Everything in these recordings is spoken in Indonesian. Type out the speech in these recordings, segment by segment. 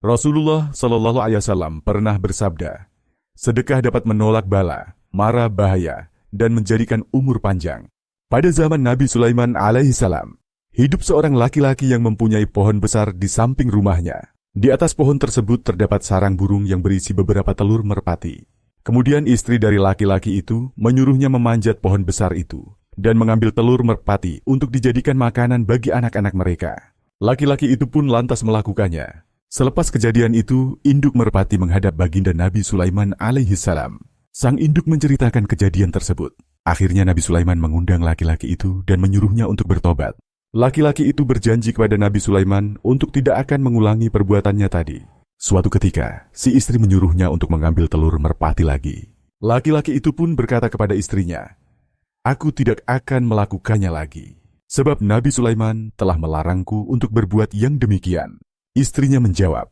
Rasulullah Shallallahu Alaihi Wasallam pernah bersabda, sedekah dapat menolak bala, mara bahaya, dan menjadikan umur panjang. Pada zaman Nabi Sulaiman alaihissalam, hidup seorang laki-laki yang mempunyai pohon besar di samping rumahnya. Di atas pohon tersebut terdapat sarang burung yang berisi beberapa telur merpati. Kemudian istri dari laki-laki itu menyuruhnya memanjat pohon besar itu dan mengambil telur merpati untuk dijadikan makanan bagi anak-anak mereka. Laki-laki itu pun lantas melakukannya. Selepas kejadian itu, induk merpati menghadap baginda Nabi Sulaiman alaihissalam. Sang induk menceritakan kejadian tersebut. Akhirnya Nabi Sulaiman mengundang laki-laki itu dan menyuruhnya untuk bertobat. Laki-laki itu berjanji kepada Nabi Sulaiman untuk tidak akan mengulangi perbuatannya tadi. Suatu ketika, si istri menyuruhnya untuk mengambil telur merpati lagi. Laki-laki itu pun berkata kepada istrinya, "Aku tidak akan melakukannya lagi, sebab Nabi Sulaiman telah melarangku untuk berbuat yang demikian." Istrinya menjawab,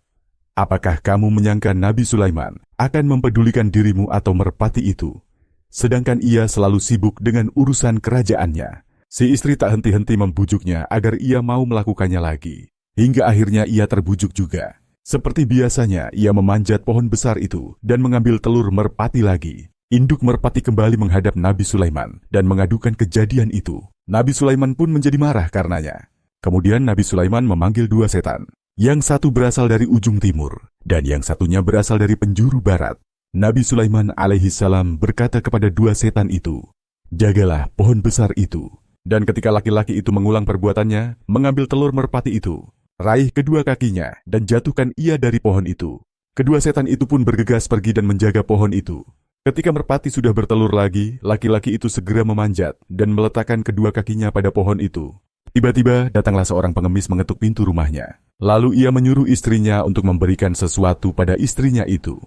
"Apakah kamu menyangka Nabi Sulaiman akan mempedulikan dirimu atau merpati itu, sedangkan ia selalu sibuk dengan urusan kerajaannya?" Si istri tak henti-henti membujuknya agar ia mau melakukannya lagi. Hingga akhirnya ia terbujuk juga. Seperti biasanya, ia memanjat pohon besar itu dan mengambil telur merpati lagi. Induk merpati kembali menghadap Nabi Sulaiman dan mengadukan kejadian itu. Nabi Sulaiman pun menjadi marah karenanya. Kemudian Nabi Sulaiman memanggil dua setan. Yang satu berasal dari ujung timur, dan yang satunya berasal dari penjuru barat. Nabi Sulaiman alaihissalam berkata kepada dua setan itu, "Jagalah pohon besar itu." Dan ketika laki-laki itu mengulang perbuatannya, mengambil telur merpati itu, raih kedua kakinya, dan jatuhkan ia dari pohon itu. Kedua setan itu pun bergegas pergi dan menjaga pohon itu. Ketika merpati sudah bertelur lagi, laki-laki itu segera memanjat dan meletakkan kedua kakinya pada pohon itu. Tiba-tiba datanglah seorang pengemis mengetuk pintu rumahnya. Lalu ia menyuruh istrinya untuk memberikan sesuatu pada istrinya itu.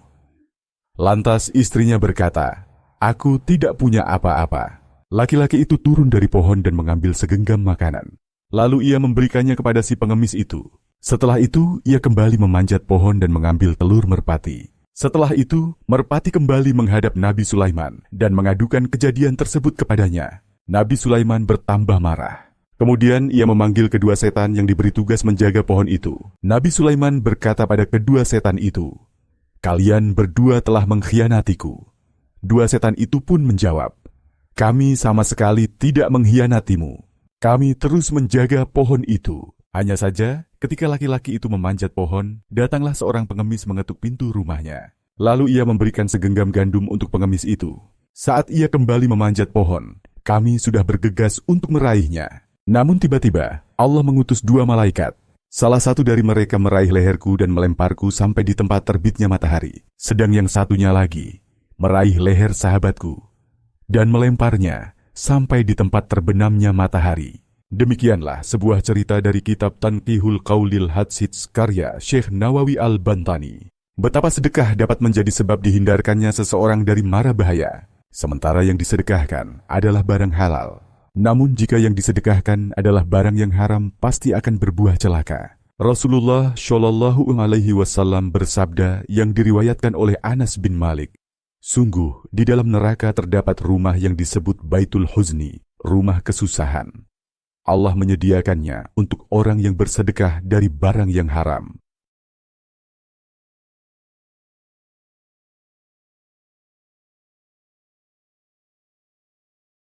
Lantas istrinya berkata, "Aku tidak punya apa-apa." Laki-laki itu turun dari pohon dan mengambil segenggam makanan. Lalu ia memberikannya kepada si pengemis itu. Setelah itu, ia kembali memanjat pohon dan mengambil telur merpati. Setelah itu, merpati kembali menghadap Nabi Sulaiman dan mengadukan kejadian tersebut kepadanya. Nabi Sulaiman bertambah marah. Kemudian ia memanggil kedua setan yang diberi tugas menjaga pohon itu. Nabi Sulaiman berkata pada kedua setan itu, "Kalian berdua telah mengkhianatiku." Dua setan itu pun menjawab, "Kami sama sekali tidak mengkhianatimu. Kami terus menjaga pohon itu." Hanya saja, ketika laki-laki itu memanjat pohon, datanglah seorang pengemis mengetuk pintu rumahnya. Lalu ia memberikan segenggam gandum untuk pengemis itu. Saat ia kembali memanjat pohon, kami sudah bergegas untuk meraihnya. Namun tiba-tiba, Allah mengutus dua malaikat. Salah satu dari mereka meraih leherku dan melemparku sampai di tempat terbitnya matahari. Sedang yang satunya lagi, meraih leher sahabatku dan melemparnya sampai di tempat terbenamnya matahari. Demikianlah sebuah cerita dari kitab Tanqihul Qaulil Hadits karya Syekh Nawawi Al-Bantani. Betapa sedekah dapat menjadi sebab dihindarkannya seseorang dari mara bahaya, sementara yang disedekahkan adalah barang halal. Namun jika yang disedekahkan adalah barang yang haram, pasti akan berbuah celaka. Rasulullah Shallallahu Alaihi Wasallam bersabda yang diriwayatkan oleh Anas bin Malik, "Sungguh di dalam neraka terdapat rumah yang disebut Baitul Huzni, rumah kesusahan. Allah menyediakannya untuk orang yang bersedekah dari barang yang haram."